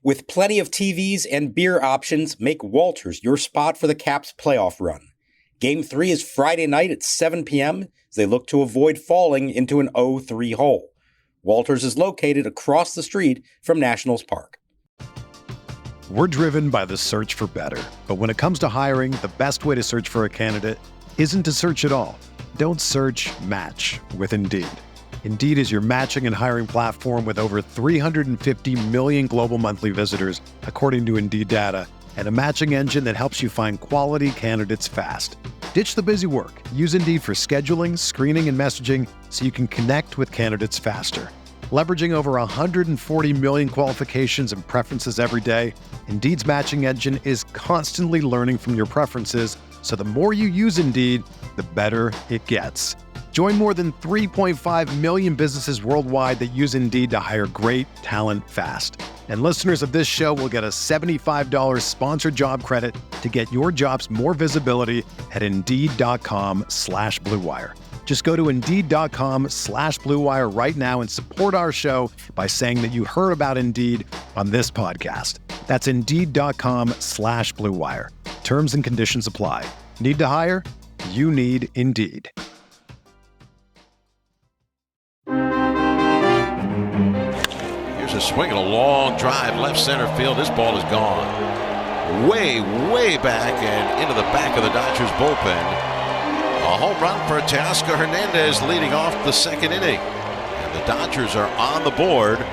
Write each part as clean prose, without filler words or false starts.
With plenty of TVs and beer options, make Walters your spot for the Caps playoff run. Game 3 is Friday night at 7 p.m. as they look to avoid falling into an 0-3 hole. Walters is located across the street from Nationals Park. We're driven by the search for better. But when it comes to hiring, the best way to search for a candidate isn't to search at all. Don't search, match with Indeed. Indeed is your matching and hiring platform with over 350 million global monthly visitors, according to Indeed data, and a matching engine that helps you find quality candidates fast. Ditch the busy work. Use Indeed for scheduling, screening, and messaging so you can connect with candidates faster. Leveraging over 140 million qualifications and preferences every day, Indeed's matching engine is constantly learning from your preferences, so the more you use Indeed, the better it gets. Join more than 3.5 million businesses worldwide that use Indeed to hire great talent fast. And listeners of this show will get a $75 sponsored job credit to get your jobs more visibility at Indeed.com/Blue Wire. Just go to Indeed.com/Blue Wire right now and support our show by saying that you heard about Indeed on this podcast. That's Indeed.com/Blue Wire. Terms and conditions apply. Need to hire? You need Indeed. Here's a swing and a long drive left center field. This ball is gone. Way, way back and into the back of the Dodgers bullpen. A home run for Teoscar Hernandez leading off the second inning. And the Dodgers are on the board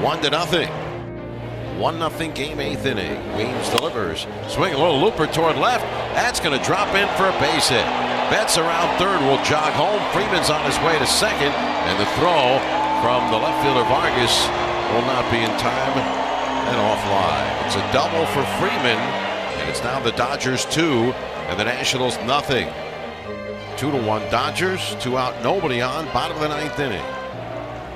1-0. 1-0 game, 8th inning. Weems delivers. Swing a little looper toward left. That's going to drop in for a base hit. Betts around third will jog home. Freeman's on his way to second. And the throw from the left fielder Vargas will not be in time and offline. It's a double for Freeman. And it's now the Dodgers 2 and the Nationals 0. 2-1 Dodgers, 2 out, nobody on, bottom of the 9th inning.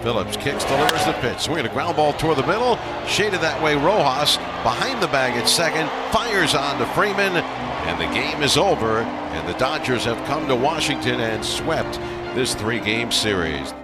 Phillips kicks, delivers the pitch. Swinging a ground ball toward the middle. Shaded that way, Rojas behind the bag at second. Fires on to Freeman. And the game is over. And the Dodgers have come to Washington and swept this 3-game series.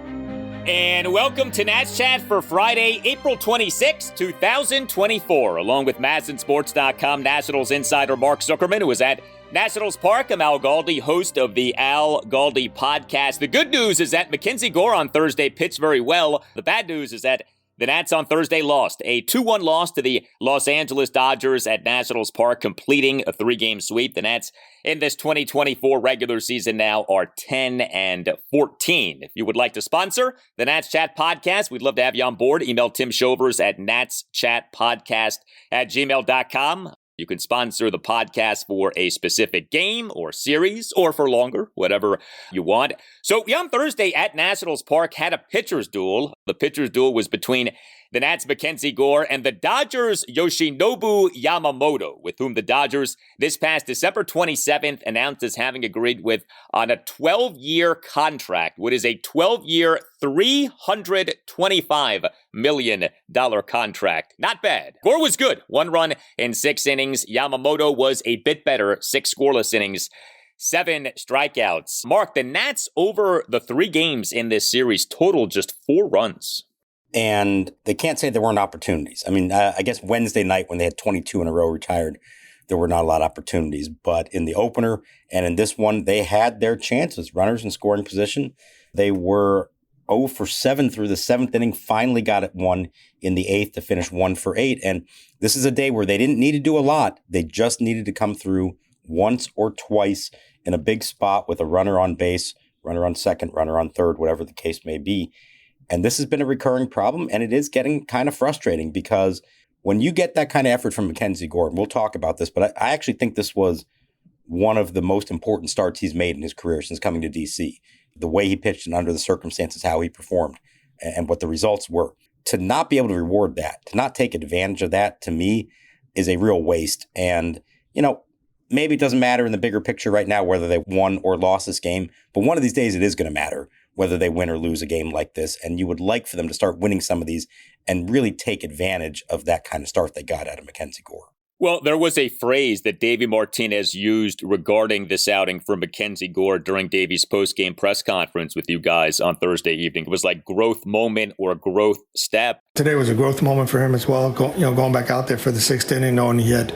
And welcome to Nats Chat for Friday, April 26, 2024. Along with MASNsports.com Nationals insider Mark Zuckerman, who is at Nationals Park. I'm Al Galdi, host of the Al Galdi podcast. The good news is that MacKenzie Gore on Thursday pitched very well. The bad news is that the Nats on Thursday lost. A 2-1 loss to the Los Angeles Dodgers at Nationals Park, completing a 3-game sweep. The Nats in this 2024 regular season now are 10-14. If you would like to sponsor the Nats Chat podcast, we'd love to have you on board. Email Tim Shovers at natschatpodcast@gmail.com. You can sponsor the podcast for a specific game or series or for longer, whatever you want. So we on Thursday at Nationals Park had a pitcher's duel. The pitcher's duel was between the Nats' MacKenzie Gore and the Dodgers' Yoshinobu Yamamoto, with whom the Dodgers this past December 27th announced as having agreed with on a 12-year contract, what is a 12-year, $325 million contract. Not bad. Gore was good. 1 run in 6 innings. Yamamoto was a bit better. 6 scoreless innings. 7 strikeouts. Mark, the Nats over the 3 games in this series totaled just 4 runs. And they can't say there weren't opportunities. I mean, I guess Wednesday night when they had 22 in a row retired, there were not a lot of opportunities. But in the opener and in this one, they had their chances. Runners in scoring position. They were 0 for 7 through the 7th inning, finally got it 1 in the 8th to finish 1 for 8. And this is a day where they didn't need to do a lot. They just needed to come through once or twice in a big spot with a runner on base, runner on second, runner on third, whatever the case may be. And this has been a recurring problem, and it is getting kind of frustrating because when you get that kind of effort from MacKenzie Gore, and we'll talk about this, but I actually think this was one of the most important starts he's made in his career since coming to D.C. The way he pitched and under the circumstances, how he performed, and what the results were. To not be able to reward that, to not take advantage of that, to me, is a real waste. And, you know, maybe it doesn't matter in the bigger picture right now whether they won or lost this game, but one of these days it is going to matter whether they win or lose a game like this. And you would like for them to start winning some of these and really take advantage of that kind of start they got out of MacKenzie Gore. Well, there was a phrase that Davey Martinez used regarding this outing for MacKenzie Gore during Davey's post-game press conference with you guys on Thursday evening. It was like growth moment or growth step. Today was a growth moment for him as well, going back out there for the sixth inning, knowing he had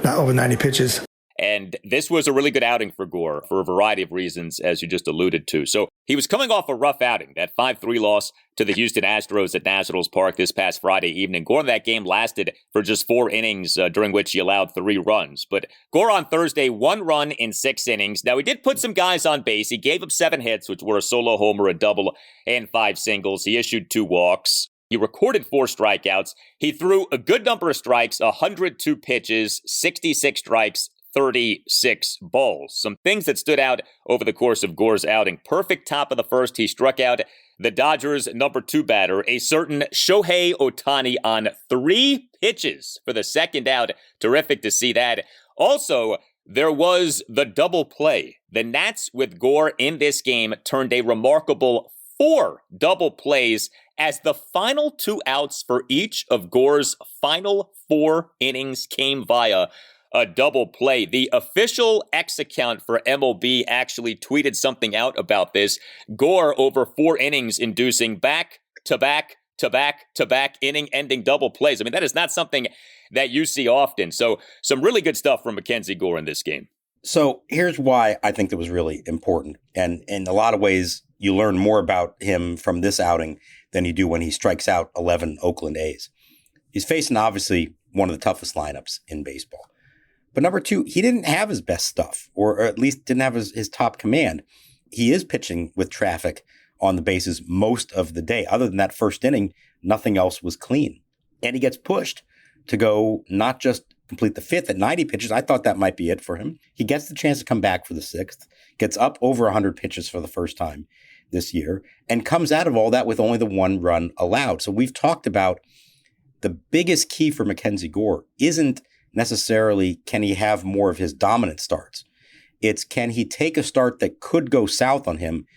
not over 90 pitches. And this was a really good outing for Gore for a variety of reasons, as you just alluded to. So he was coming off a rough outing, that 5-3 loss to the Houston Astros at Nationals Park this past Friday evening. Gore in that game lasted for just 4 innings, during which he allowed 3 runs. But Gore on Thursday, 1 run in 6 innings. Now, he did put some guys on base. He gave up 7 hits, which were a solo homer, a double, and 5 singles. He issued 2 walks. He recorded 4 strikeouts. He threw a good number of strikes, 102 pitches, 66 strikes, 36 balls. Some things that stood out over the course of Gore's outing. Perfect top of the first. He struck out the Dodgers' number 2 batter, a certain Shohei Ohtani, on 3 pitches for the second out. Terrific to see that. Also, there was the double play. The Nats with Gore in this game turned a remarkable 4 double plays as the final 2 outs for each of Gore's final 4 innings came via a double play. The official X account for MLB actually tweeted something out about this. Gore over 4 innings inducing back-to-back inning-ending double plays. I mean, that is not something that you see often. So some really good stuff from MacKenzie Gore in this game. So here's why I think that was really important. And in a lot of ways, you learn more about him from this outing than you do when he strikes out 11 Oakland A's. He's facing, obviously, one of the toughest lineups in baseball. But number 2, he didn't have his best stuff, or at least didn't have his top command. He is pitching with traffic on the bases most of the day. Other than that first inning, nothing else was clean. And he gets pushed to go not just complete the 5th at 90 pitches. I thought that might be it for him. He gets the chance to come back for the 6th, gets up over 100 pitches for the first time this year, and comes out of all that with only the 1 run allowed. So we've talked about the biggest key for MacKenzie Gore isn't necessarily can he have more of his dominant starts. It's can he take a start that could go south on him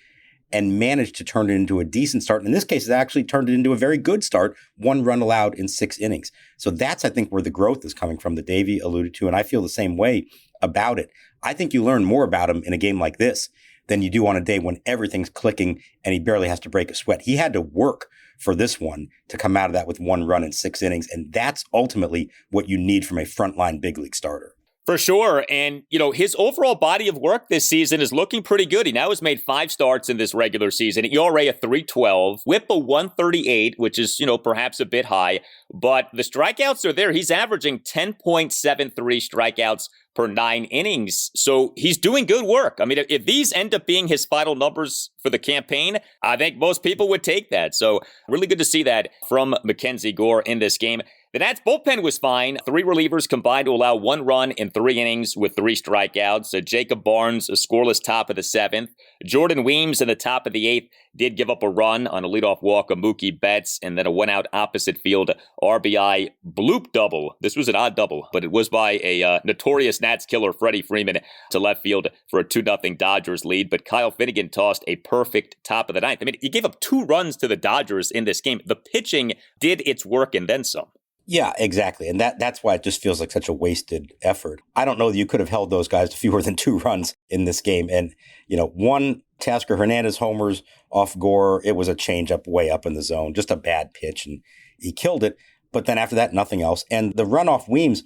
and manage to turn it into a decent start. In this case, it actually turned it into a very good start, 1 run allowed in 6 innings. So that's, I think, where the growth is coming from that Davey alluded to, and I feel the same way about it. I think you learn more about him in a game like this than you do on a day when everything's clicking and he barely has to break a sweat. He had to work for this one to come out of that with 1 run in 6 innings. And that's ultimately what you need from a frontline big league starter. For sure. And, his overall body of work this season is looking pretty good. He now has made 5 starts in this regular season. ERA of 3.12, whip of 138, which is, perhaps a bit high. But the strikeouts are there. He's averaging 10.73 strikeouts per 9 innings. So he's doing good work. I mean, if these end up being his final numbers for the campaign, I think most people would take that. So really good to see that from MacKenzie Gore in this game. The Nats bullpen was fine. 3 relievers combined to allow 1 run in 3 innings with 3 strikeouts. Jacob Barnes, a scoreless top of the 7th. Jordan Weems in the top of the 8th did give up a run on a leadoff walk of Mookie Betts, and then a 1-out opposite field RBI bloop double. This was an odd double, but it was by a notorious Nats killer, Freddie Freeman, to left field for a 2-0 Dodgers lead. But Kyle Finnegan tossed a perfect top of the 9th. I mean, he gave up 2 runs to the Dodgers in this game. The pitching did its work and then some. Yeah, exactly. And that's why it just feels like such a wasted effort. I don't know that you could have held those guys to fewer than 2 runs in this game. And, 1 Teoscar Hernandez homers off Gore. It was a changeup way up in the zone, just a bad pitch, and he killed it. But then after that, nothing else. And the run off Weems,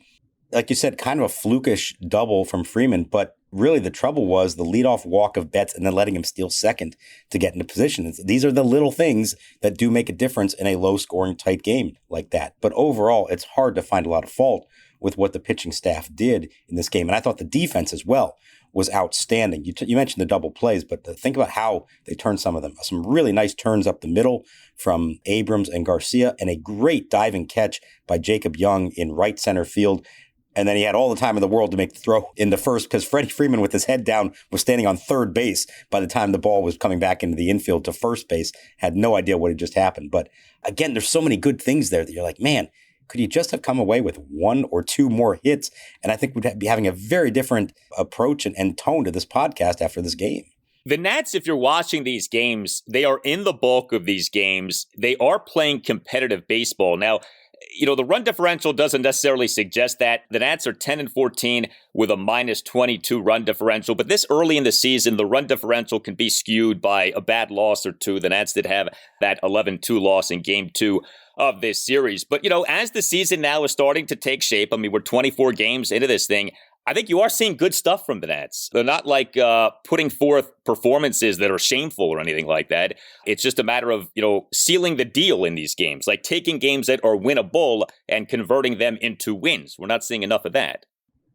like you said, kind of a flukish double from Freeman. But really the trouble was the leadoff walk of Betts and then letting him steal second to get into position. These are the little things that do make a difference in a low-scoring, tight game like that. But overall, it's hard to find a lot of fault with what the pitching staff did in this game. And I thought the defense as well was outstanding. You mentioned the double plays, but think about how they turned some of them. Some really nice turns up the middle from Abrams and Garcia, and a great diving catch by Jacob Young in right center field. And then he had all the time in the world to make the throw in the first, because Freddie Freeman, with his head down, was standing on third base by the time the ball was coming back into the infield to first base. Had no idea what had just happened. But again, there's so many good things there that you're like, man, could you just have come away with 1 or 2 more hits? And I think we'd be having a very different approach and tone to this podcast after this game. The Nats, if you're watching these games, they are in the bulk of these games. They are playing competitive baseball. Now, The run differential doesn't necessarily suggest that. The Nats are 10-14 with a -22 run differential. But this early in the season, the run differential can be skewed by a bad loss or two. The Nats did have that 11-2 loss in Game 2 of this series. But, as the season now is starting to take shape, we're 24 games into this thing. I think you are seeing good stuff from the Nats. They're not like putting forth performances that are shameful or anything like that. It's just a matter of, sealing the deal in these games, like taking games that are winnable and converting them into wins. We're not seeing enough of that.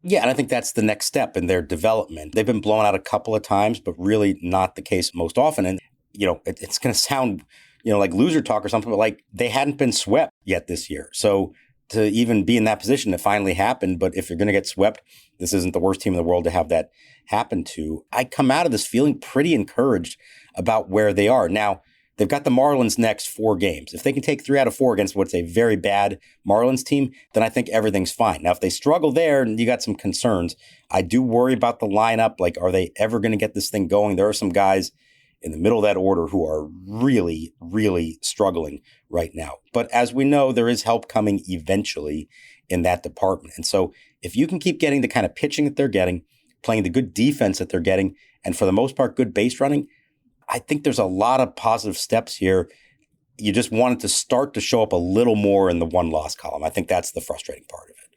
Yeah, and I think that's the next step in their development. They've been blown out a couple of times, but really not the case most often. And, it's going to sound, like loser talk or something, but like they hadn't been swept yet this year. So to even be in that position, it finally happened. But if you're going to get swept, this isn't the worst team in the world to have that happen to. I come out of this feeling pretty encouraged about where they are. Now, they've got the Marlins next 4 games. If they can take 3 out of 4 against what's a very bad Marlins team, then I think everything's fine. Now, if they struggle there, you got some concerns. I do worry about the lineup. Like, are they ever going to get this thing going? There are some guys in the middle of that order who are really, really struggling right now. But as we know, there is help coming eventually in that department. And so if you can keep getting the kind of pitching that they're getting, playing the good defense that they're getting, and for the most part, good base running, I think there's a lot of positive steps here. You just want it to start to show up a little more in the one-loss column. I think that's the frustrating part of it.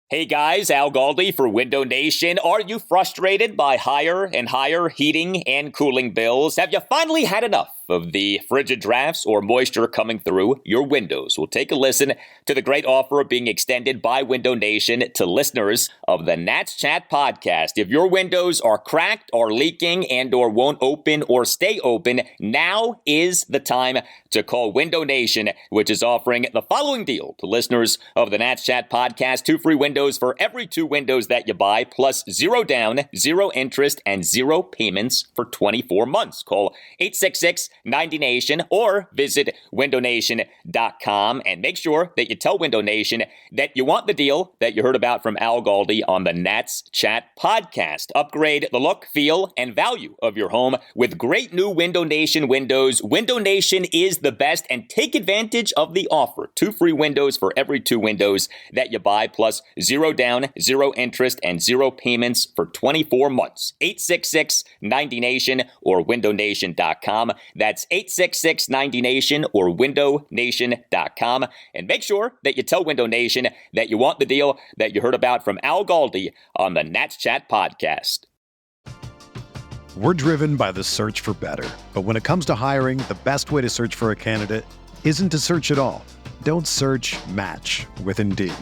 Hey guys, Al Galdi for Window Nation. Are you frustrated by higher and higher heating and cooling bills? Have you finally had enough of the frigid drafts or moisture coming through your windows? We'll take a listen to the great offer being extended by Window Nation to listeners of the Nats Chat podcast. If your windows are cracked or leaking and or won't open or stay open, now is the time to call Window Nation, which is offering the following deal to listeners of the Nats Chat podcast: 2 free windows for every 2 windows that you buy, plus 0 down, 0 interest, and 0 payments for 24 months. Call 866-90Nation or visit windownation.com and make sure that you tell Window Nation that you want the deal that you heard about from Al Galdi on the Nats Chat podcast. Upgrade the look, feel, and value of your home with great new Window Nation windows. Window Nation is the best, and take advantage of the offer: 2 free windows for every 2 windows that you buy, plus 0 down, 0 interest, and 0 payments for 24 months. 866-90Nation or windownation.com. That's 866-90Nation or windownation.com. And make sure that you tell Window Nation that you want the deal that you heard about from Al Galdi on the Nats Chat podcast. We're driven by the search for better. But when it comes to hiring, the best way to search for a candidate isn't to search at all. Don't search, match with Indeed.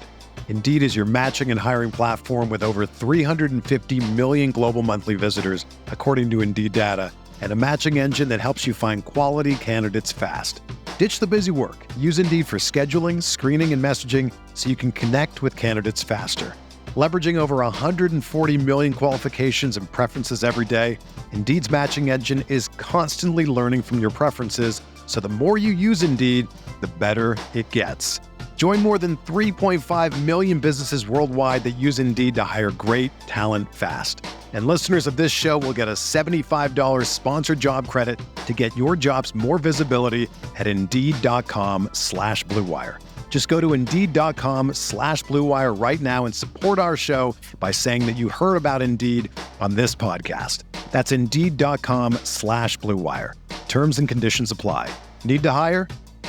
Indeed is your matching and hiring platform with over 350 million global monthly visitors, according to Indeed data, and a matching engine that helps you find quality candidates fast. Ditch the busy work. Use Indeed for scheduling, screening, and messaging so you can connect with candidates faster. Leveraging over 140 million qualifications and preferences every day, Indeed's matching engine is constantly learning from your preferences, so the more you use Indeed, the better it gets. Join more than 3.5 million businesses worldwide that use Indeed to hire great talent fast. And listeners of this show will get a $75 sponsored job credit to get your jobs more visibility at Indeed.com/Blue Wire. Just go to Indeed.com/Blue Wire right now and support our show by saying that you heard about Indeed on this podcast. That's Indeed.com/Blue Wire. Terms and conditions apply. Need to hire?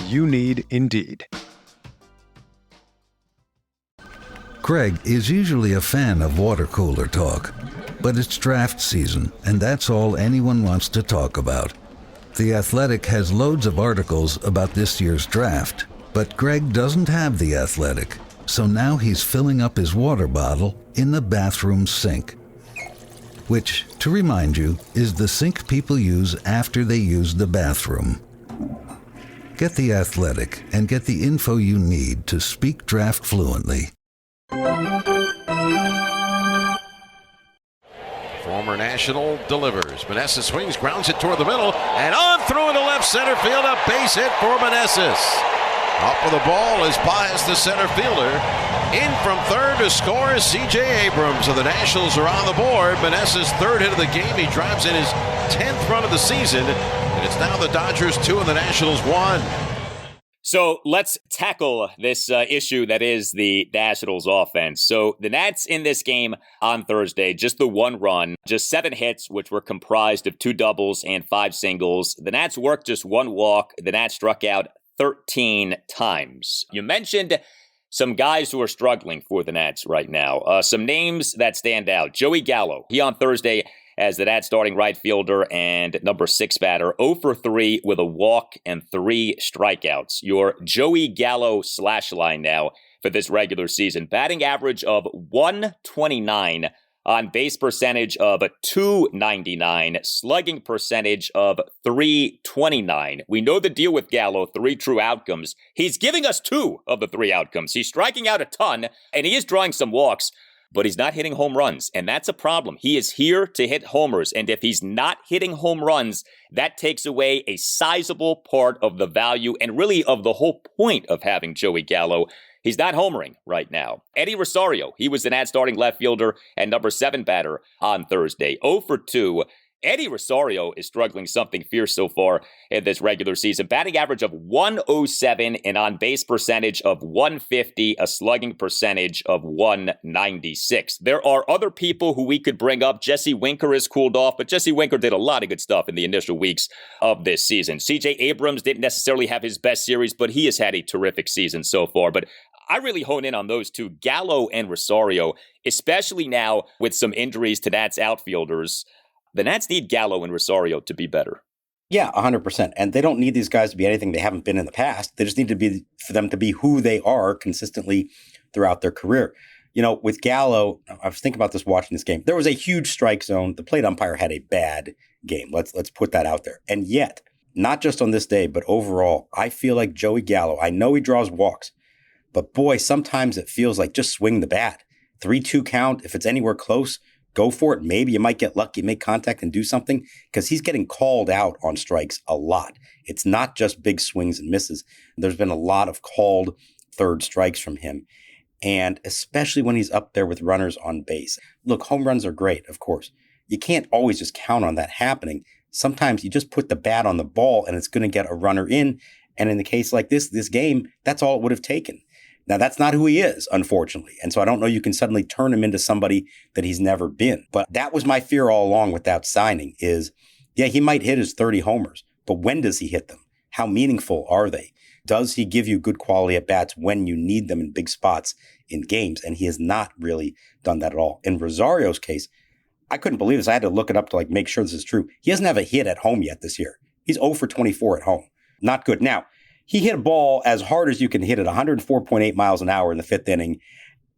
You need Indeed. Craig is usually a fan of water cooler talk, but it's draft season, and that's all anyone wants to talk about. The Athletic has loads of articles about this year's draft, but Greg doesn't have The Athletic, so now he's filling up his water bottle in the bathroom sink. Which, to remind you, is the sink people use after they use the bathroom. Get The Athletic and get the info you need to speak draft fluently. Former National delivers. Meneses swings, grounds it toward the middle, and on through into left center field. A base hit for Meneses. Up with the ball is Baez, the center fielder. In from third to score is C.J. Abrams. So the Nationals are on the board. Meneses' third hit of the game. He drives in his 10th run of the season. And it's now the Dodgers 2 and the Nationals 1. So let's tackle this issue that is the Nationals offense. So the Nats in this game on Thursday, just the one run, just 7 hits, which were comprised of 2 doubles and 5 singles. The Nats worked just 1 walk. The Nats struck out 13 times. You mentioned some guys who are struggling for the Nats right now. Some names that stand out. Joey Gallo, he on Thursday as the Nats starting right fielder and number 6 batter, 0 for 3 with a walk and 3 strikeouts. Your Joey Gallo slash line now for this regular season. Batting average of 129, on base percentage of 299, slugging percentage of 329. We know the deal with Gallo, 3 true outcomes. He's giving us 2 of the 3 outcomes. He's striking out a ton, and he is drawing some walks, but he's not hitting home runs, and that's a problem. He is here to hit homers, and if he's not hitting home runs, that takes away a sizable part of the value and really of the whole point of having Joey Gallo. He's not homering right now. Eddie Rosario, he was the Nats starting left fielder and number 7 batter on Thursday, 0 for 2. Eddie Rosario is struggling something fierce so far in this regular season. Batting average of 107, an on-base percentage of 150, a slugging percentage of 196. There are other people who we could bring up. Jesse Winker has cooled off, but Jesse Winker did a lot of good stuff in the initial weeks of this season. C.J. Abrams didn't necessarily have his best series, but he has had a terrific season so far. But I really hone in on those two, Gallo and Rosario, especially now with some injuries to Nats outfielders. The Nats need Gallo and Rosario to be better. Yeah, 100%. And they don't need these guys to be anything they haven't been in the past. They just need to be for them to be who they are consistently throughout their career. You know, with Gallo, I was thinking about this watching this game. There was a huge strike zone. The plate umpire had a bad game. Let's put that out there. And yet, not just on this day, but overall, I feel like Joey Gallo, I know he draws walks, but boy, sometimes it feels like just swing the bat. 3-2 count, if it's anywhere close, go for it. Maybe you might get lucky, make contact and do something, because he's getting called out on strikes a lot. It's not just big swings and misses. There's been a lot of called third strikes from him, and especially when he's up there with runners on base. Look, home runs are great, of course. You can't always just count on that happening. Sometimes you just put the bat on the ball and it's going to get a runner in, and in the case like this game, that's all it would have taken. Now, that's not who he is, unfortunately. And so I don't know you can suddenly turn him into somebody that he's never been. But that was my fear all along with that signing is, yeah, he might hit his 30 homers, but when does he hit them? How meaningful are they? Does he give you good quality at bats when you need them in big spots in games? And he has not really done that at all. In Rosario's case, I couldn't believe this. I had to look it up to make sure this is true. He doesn't have a hit at home yet this year. He's 0 for 24 at home. Not good. Now, he hit a ball as hard as you can hit it, 104.8 miles an hour in the 5th inning,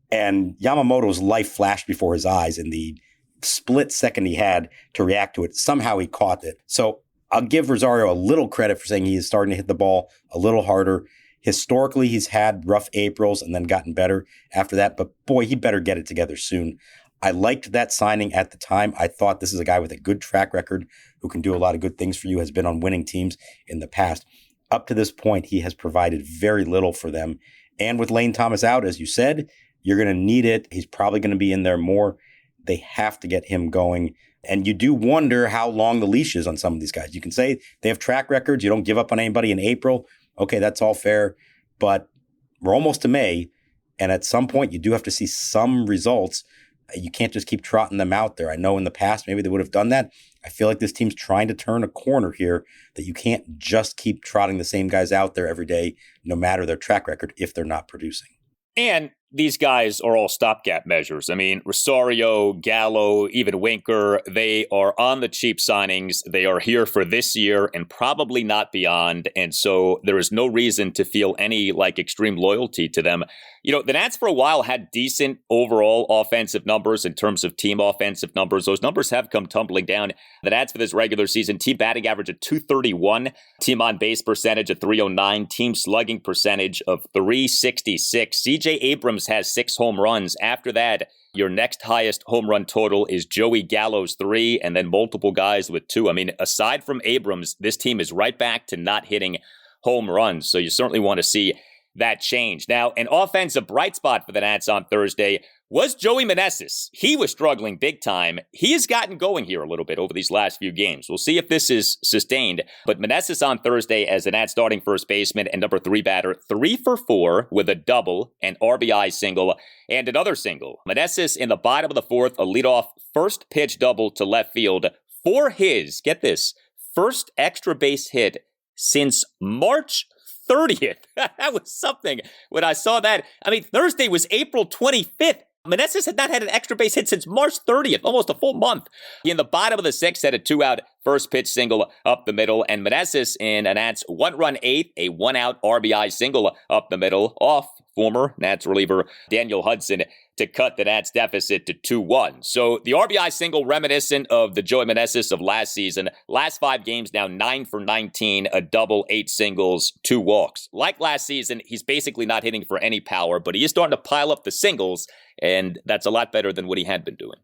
and Yamamoto's life flashed before his eyes in the split second he had to react to it. Somehow he caught it. So I'll give Rosario a little credit for saying he is starting to hit the ball a little harder. Historically, he's had rough Aprils and then gotten better after that, but boy, he better get it together soon. I liked that signing at the time. I thought this is a guy with a good track record who can do a lot of good things for you, has been on winning teams in the past. Up to this point, he has provided very little for them. And with Lane Thomas out, as you said, you're going to need it. He's probably going to be in there more. They have to get him going. And you do wonder how long the leash is on some of these guys. You can say they have track records. You don't give up on anybody in April. Okay, that's all fair. But we're almost to May. And at some point, you do have to see some results. You can't just keep trotting them out there. I know in the past, maybe they would have done that. I feel like this team's trying to turn a corner here, that you can't just keep trotting the same guys out there every day, no matter their track record, if they're not producing. And these guys are all stopgap measures. I mean, Rosario, Gallo, even Winker, they are on the cheap signings. They are here for this year and probably not beyond. And so there is no reason to feel any extreme loyalty to them. You know, the Nats for a while had decent overall offensive numbers in terms of team offensive numbers. Those numbers have come tumbling down. The Nats for this regular season, team batting average of 231, team on base percentage of 309, team slugging percentage of 366. C.J. Abrams has 6 home runs. After that, your next highest home run total is Joey Gallo's 3, and then multiple guys with 2. I mean, aside from Abrams, this team is right back to not hitting home runs. So you certainly want to see that change. Now, an offensive bright spot for the Nats on Thursday was Joey Meneses. He was struggling big time. He has gotten going here a little bit over these last few games. We'll see if this is sustained. But Meneses on Thursday as the Nats starting first baseman and number 3 batter, 3 for 4 with a double, an RBI single, and another single. Meneses in the bottom of the 4th, a leadoff first pitch double to left field for his, get this, first extra base hit since March 30th. That was something. When I saw that, I mean, Thursday was April 25th. Meneses had not had an extra base hit since March 30th, almost a full month. In the bottom of the 6th, had a 2-out first pitch single up the middle, and Meneses in a Nats 1-run 8th, a 1-out RBI single up the middle off former Nats reliever Daniel Hudson to cut the Nats deficit to 2-1. So the RBI single reminiscent of the Joey Meneses of last season. Last 5 games now 9 for 19, a double, 8 singles, 2 walks. Like last season, he's basically not hitting for any power, but he is starting to pile up the singles, and that's a lot better than what he had been doing.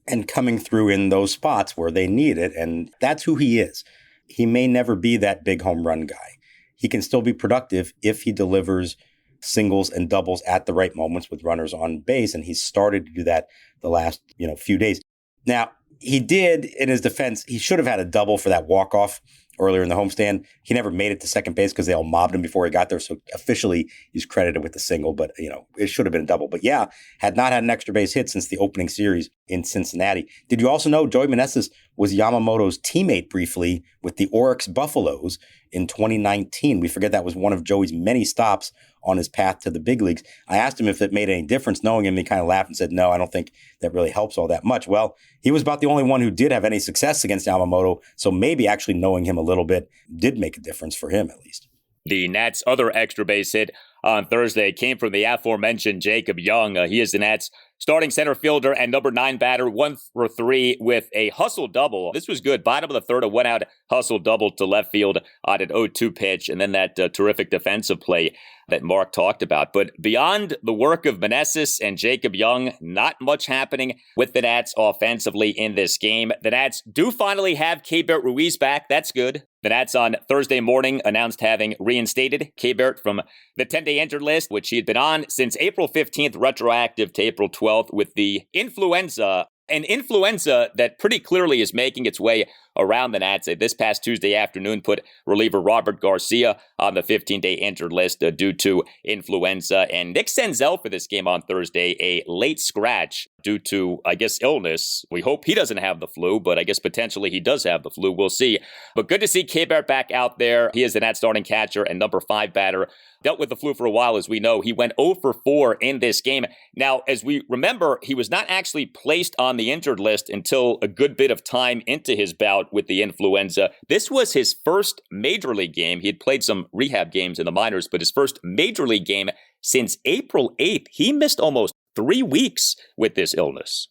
And coming through in those spots where they need it, and that's who he is. He may never be that big home run guy. He can still be productive if he delivers singles and doubles at the right moments with runners on base, and he's started to do that the last few days. Now, he did, in his defense, he should have had a double for that walk-off earlier in the homestand. He never made it to second base because they all mobbed him before he got there, so officially he's credited with the single, but it should have been a double. But yeah, had not had an extra base hit since the opening series in Cincinnati. Did you also know Joey Meneses was Yamamoto's teammate briefly with the Oryx Buffaloes in 2019? We forget that was one of Joey's many stops on his path to the big leagues. I asked him if it made any difference knowing him. He kind of laughed and said, no, I don't think that really helps all that much. Well, he was about the only one who did have any success against Yamamoto, so maybe actually knowing him a little bit did make a difference for him at least. The Nats' other extra base hit on Thursday came from the aforementioned Jacob Young. He is the Nats' starting center fielder and number 9 batter, 1 for 3 with a hustle double. This was good. Bottom of the 3rd, a 1-out hustle double to left field on an 0-2 pitch, and then that terrific defensive play that Mark talked about. But beyond the work of Meneses and Jacob Young, not much happening with the Nats offensively in this game. The Nats do finally have Keibert Ruiz back. That's good. The Nats on Thursday morning announced having reinstated Keibert from the 10-day injured list, which he had been on since April 15th, retroactive to April 12th with the influenza. An influenza that pretty clearly is making its way around the Nats. This past Tuesday afternoon put reliever Robert Garcia on the 15-day injured list due to influenza. And Nick Senzel for this game on Thursday, a late scratch due to, I guess, illness. We hope he doesn't have the flu, but I guess potentially he does have the flu. We'll see. But good to see Keibert back out there. He is the Nats starting catcher and number 5 batter. Dealt with the flu for a while, as we know. He went 0 for 4 in this game. Now, as we remember, he was not actually placed on the injured list until a good bit of time into his bout with the influenza. This was his first major league game. He had played some rehab games in the minors, but his first major league game since April 8th. He missed almost 3 weeks with this illness.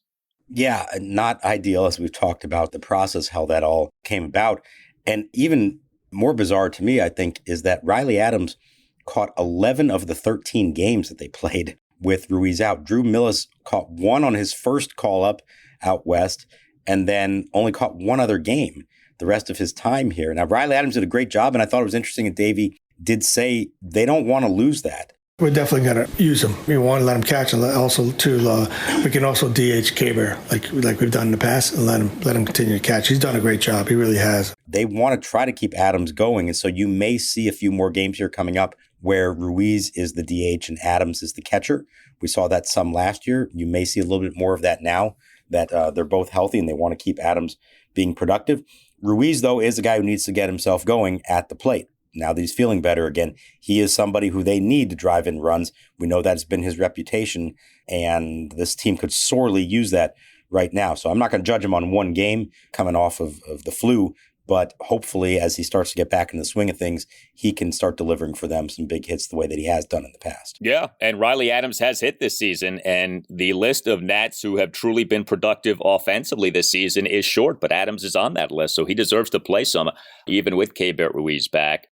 Yeah, not ideal, as we've talked about the process, how that all came about. And even more bizarre to me, I think, is that Riley Adams caught 11 of the 13 games that they played with Ruiz out. Drew Millis caught 1 on his first call-up out west, and then only caught 1 other game the rest of his time here. Now, Riley Adams did a great job, and I thought it was interesting that Davey did say they don't want to lose that. We're definitely going to use him. We want to let him catch, and also we can also DH Keibert like we've done in the past, and let him continue to catch. He's done a great job. He really has. They want to try to keep Adams going, and so you may see a few more games here coming up where Ruiz is the DH and Adams is the catcher. We saw that some last year. You may see a little bit more of that now that they're both healthy and they want to keep Adams being productive. Ruiz, though, is a guy who needs to get himself going at the plate. Now that he's feeling better again, he is somebody who they need to drive in runs. We know that's been his reputation, and this team could sorely use that right now. So I'm not going to judge him on one game coming off of the flu, but hopefully as he starts to get back in the swing of things, he can start delivering for them some big hits the way that he has done in the past. Yeah, and Riley Adams has hit this season, and the list of Nats who have truly been productive offensively this season is short, but Adams is on that list, so he deserves to play some, even with Keibert Ruiz back.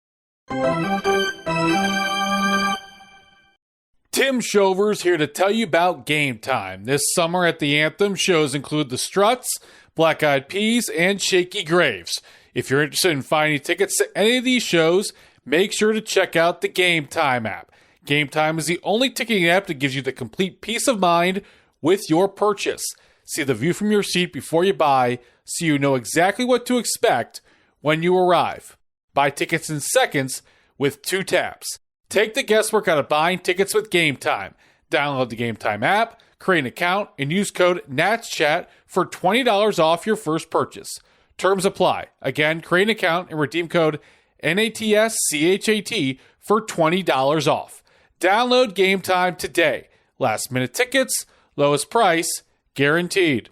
Tim Shover's here to tell you about Game Time. This summer at the Anthem, shows include The Struts, Black Eyed Peas, and Shaky Graves. If you're interested in finding tickets to any of these shows, make sure to check out the Game Time app. Game Time is the only ticketing app that gives you the complete peace of mind with your purchase. See the view from your seat before you buy, so you know exactly what to expect when you arrive. Buy tickets in seconds with 2 taps. Take the guesswork out of buying tickets with Game Time. Download the Game Time app, create an account, and use code NATSCHAT for $20 off your first purchase. Terms apply. Again, create an account and redeem code NATSCHAT for $20 off. Download Game Time today. Last minute tickets, lowest price, guaranteed.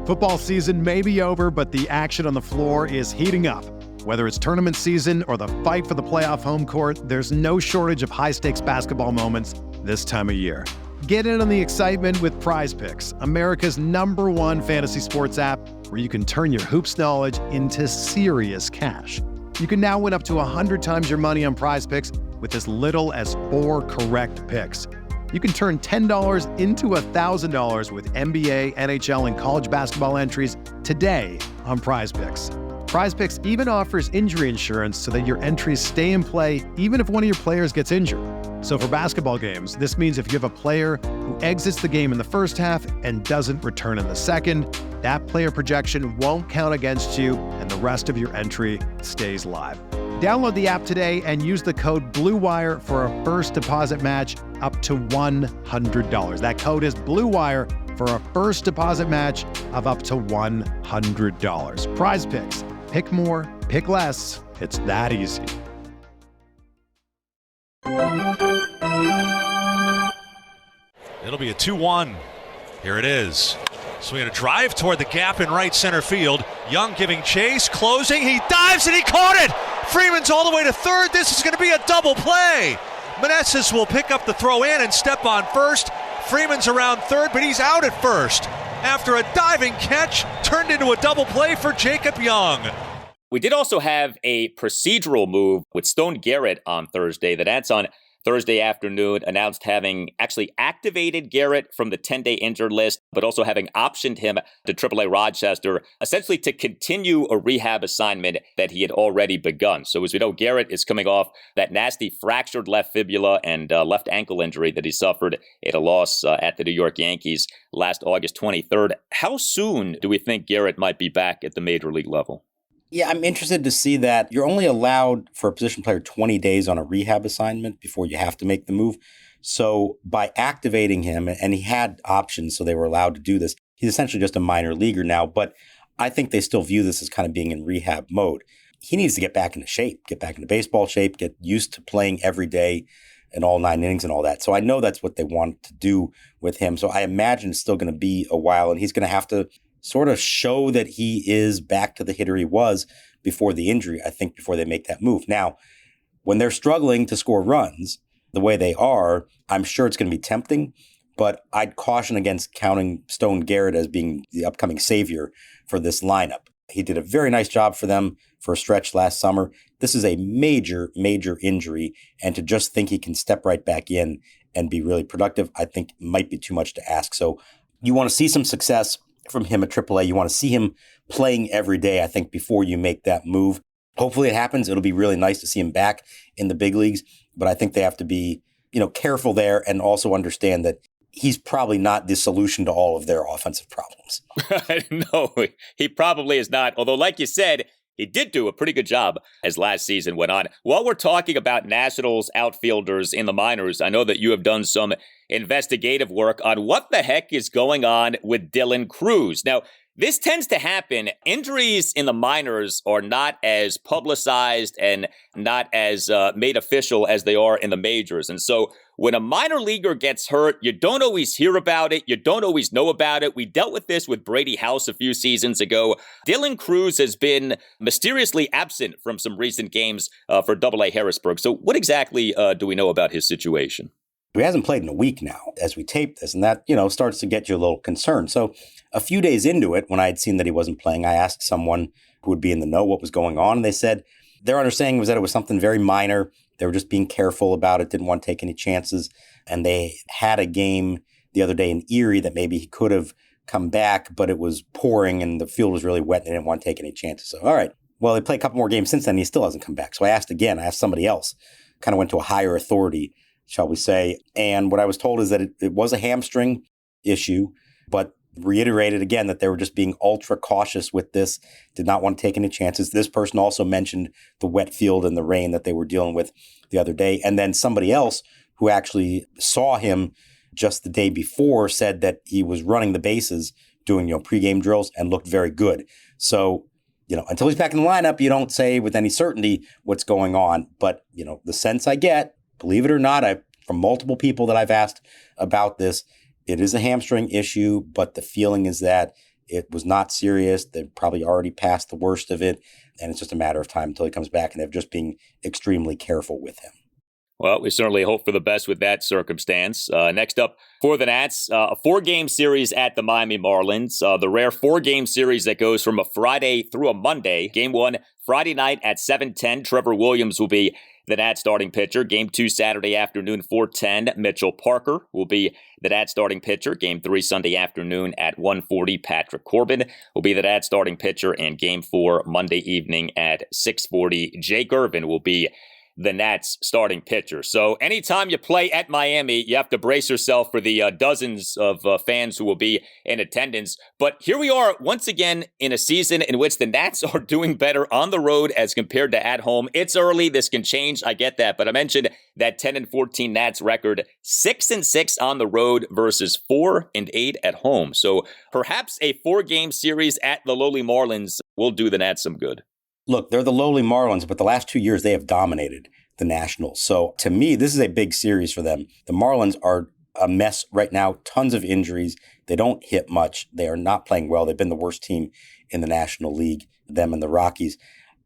Football season may be over, but the action on the floor is heating up. Whether it's tournament season or the fight for the playoff home court, there's no shortage of high-stakes basketball moments this time of year. Get in on the excitement with Prize Picks, America's #1 fantasy sports app, where you can turn your hoops knowledge into serious cash. You can now win up to 100 times your money on Prize Picks with as little as 4 correct picks. You can turn $10 into $1,000 with NBA, NHL, and college basketball entries today on Prize Picks. Prize Picks even offers injury insurance so that your entries stay in play even if one of your players gets injured. So for basketball games, this means if you have a player who exits the game in the first half and doesn't return in the second, that player projection won't count against you and the rest of your entry stays live. Download the app today and use the code BLUEWIRE for a first deposit match up to $100. That code is BLUEWIRE for a first deposit match of up to $100. Prize Picks. Pick more, pick less. It's that easy. It'll be a 2-1. Here it is. Swinging a drive toward the gap in right center field. Young giving chase, closing. He dives and he caught it. Freeman's all the way to third. This is going to be a double play. Meneses will pick up the throw in and step on first. Freeman's around third, but he's out at first after a diving catch turned into a double play for Jacob Young. We did also have a procedural move with Stone Garrett on Thursday. The Nats on Thursday afternoon announced having actually activated Garrett from the 10-day injured list, but also having optioned him to AAA Rochester, essentially to continue a rehab assignment that he had already begun. So as we know, Garrett is coming off that nasty fractured left fibula and left ankle injury that he suffered in a loss at the New York Yankees last August 23rd. How soon do we think Garrett might be back at the major league level? Yeah, I'm interested to see that you're only allowed for a position player 20 days on a rehab assignment before you have to make the move. So by activating him, and he had options, so they were allowed to do this, he's essentially just a minor leaguer now. But I think they still view this as kind of being in rehab mode. He needs to get back into shape, get back into baseball shape, get used to playing every day and all 9 innings and all that. So I know that's what they want to do with him. So I imagine it's still going to be a while, and he's going to have to sort of show that he is back to the hitter he was before the injury, I think, before they make that move. Now, when they're struggling to score runs the way they are, I'm sure it's going to be tempting, but I'd caution against counting Stone Garrett as being the upcoming savior for this lineup. He did a very nice job for them for a stretch last summer. This is a major, major injury, and to just think he can step right back in and be really productive, I think might be too much to ask. So you want to see some success from him at AAA. You want to see him playing every day, I think, before you make that move. Hopefully it happens. It'll be really nice to see him back in the big leagues, but I think they have to be, careful there and also understand that he's probably not the solution to all of their offensive problems. No, he probably is not. Although, like you said, he did do a pretty good job as last season went on. While we're talking about Nationals outfielders in the minors, I know that you have done some investigative work on what the heck is going on with Dylan Cruz. Now, this tends to happen. Injuries in the minors are not as publicized and not as made official as they are in the majors. And so when a minor leaguer gets hurt, you don't always hear about it. You don't always know about it. We dealt with this with Brady House a few seasons ago. Dylan Cruz has been mysteriously absent from some recent games for AA Harrisburg. So what exactly do we know about his situation? He hasn't played in a week now as we tape this, and that, starts to get you a little concerned. So a few days into it, when I had seen that he wasn't playing, I asked someone who would be in the know what was going on, and they said their understanding was that it was something very minor. They were just being careful about it, didn't want to take any chances, and they had a game the other day in Erie that maybe he could have come back, but it was pouring and the field was really wet and they didn't want to take any chances. So, all right. Well, they played a couple more games since then, and he still hasn't come back. So I asked again. I asked somebody else, kind of went to a higher authority. shall we say. And what I was told is that it was a hamstring issue, but reiterated again that they were just being ultra cautious with this, did not want to take any chances. This person also mentioned the wet field and the rain that they were dealing with the other day. And then somebody else who actually saw him just the day before said that he was running the bases, doing, pregame drills, and looked very good. So, until he's back in the lineup, you don't say with any certainty what's going on. But, the sense I get, believe it or not, from multiple people that I've asked about this, it is a hamstring issue, but the feeling is that it was not serious. They've probably already passed the worst of it, and it's just a matter of time until he comes back, and they're just being extremely careful with him. Well, we certainly hope for the best with that circumstance. Next up for the Nats, a 4-game series at the Miami Marlins. The rare 4-game series that goes from a Friday through a Monday. Game 1, Friday night at 7:10. Trevor Williams will be the Nats starting pitcher. Game 2, Saturday afternoon, 4:10. Mitchell Parker will be the Nats starting pitcher. Game 3, Sunday afternoon at 1:40. Patrick Corbin will be the Nats starting pitcher. And Game 4, Monday evening at 6:40. Jake Irvin will be the Nats starting pitcher. So anytime you play at Miami, you have to brace yourself for the dozens of fans who will be in attendance. But here we are once again in a season in which the Nats are doing better on the road as compared to at home. It's early. This can change. I get that. But I mentioned that 10-14 Nats record, 6-6 on the road versus 4-8 at home. So perhaps a 4-game series at the lowly Marlins will do the Nats some good. Look, they're the lowly Marlins, but the last 2 years they have dominated the Nationals. So to me, this is a big series for them. The Marlins are a mess right now, tons of injuries. They don't hit much. They are not playing well. They've been the worst team in the National League, them and the Rockies.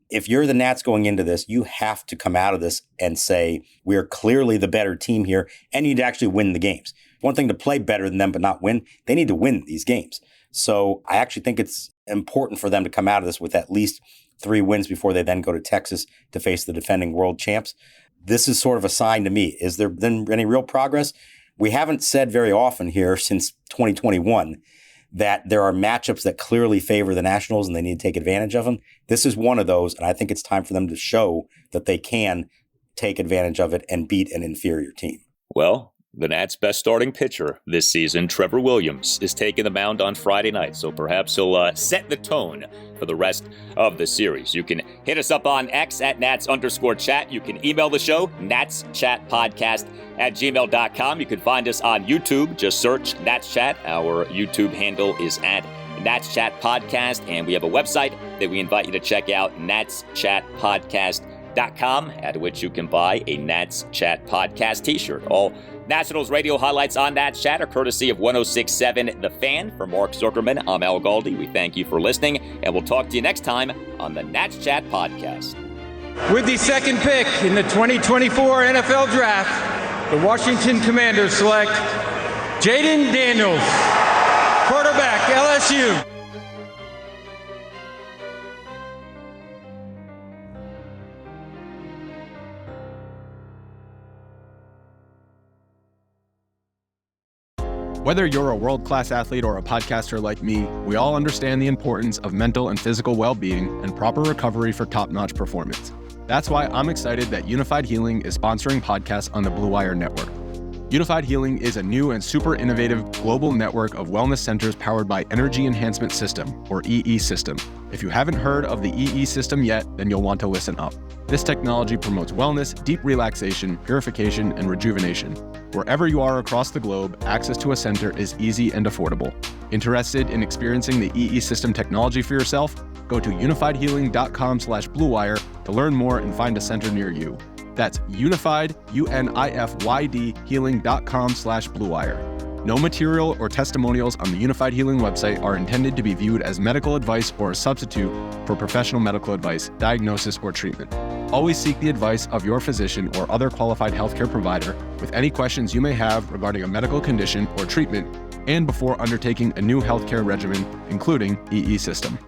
If you're the Nats going into this, you have to come out of this and say, we're clearly the better team here, and you need to actually win the games. One thing to play better than them but not win, they need to win these games. So I actually think it's important for them to come out of this with at least 3 wins before they then go to Texas to face the defending world champs. This is sort of a sign to me. Is there been any real progress? We haven't said very often here since 2021 that there are matchups that clearly favor the Nationals and they need to take advantage of them. This is one of those, and I think it's time for them to show that they can take advantage of it and beat an inferior team. Well, the Nats' best starting pitcher this season, Trevor Williams, is taking the mound on Friday night, so perhaps he'll set the tone for the rest of the series. You can hit us up on X at Nats_chat. You can email the show, natschatpodcast@gmail.com. You can find us on YouTube. Just search Nats Chat. Our YouTube handle is at Nats Chat Podcast, and we have a website that we invite you to check out, natschatpodcast.com, at which you can buy a Nats Chat Podcast t-shirt. All Nationals radio highlights on Nats Chat are courtesy of 106.7 The Fan. For Mark Zuckerman, I'm Al Galdi. We thank you for listening, and we'll talk to you next time on the Nats Chat Podcast. With the second pick in the 2024 NFL Draft, the Washington Commanders select Jaden Daniels, quarterback, LSU. Whether you're a world-class athlete or a podcaster like me, we all understand the importance of mental and physical well-being and proper recovery for top-notch performance. That's why I'm excited that Unified Healing is sponsoring podcasts on the Blue Wire Network. Unified Healing is a new and super innovative global network of wellness centers powered by Energy Enhancement System, or EE System. If you haven't heard of the EE System yet, then you'll want to listen up. This technology promotes wellness, deep relaxation, purification, and rejuvenation. Wherever you are across the globe, access to a center is easy and affordable. Interested in experiencing the EE System technology for yourself? Go to unifiedhealing.com/bluewire to learn more and find a center near you. That's unified, UNIFYD, healing.com/bluewire. No material or testimonials on the Unified Healing website are intended to be viewed as medical advice or a substitute for professional medical advice, diagnosis, or treatment. Always seek the advice of your physician or other qualified healthcare provider with any questions you may have regarding a medical condition or treatment and before undertaking a new healthcare regimen, including EE System.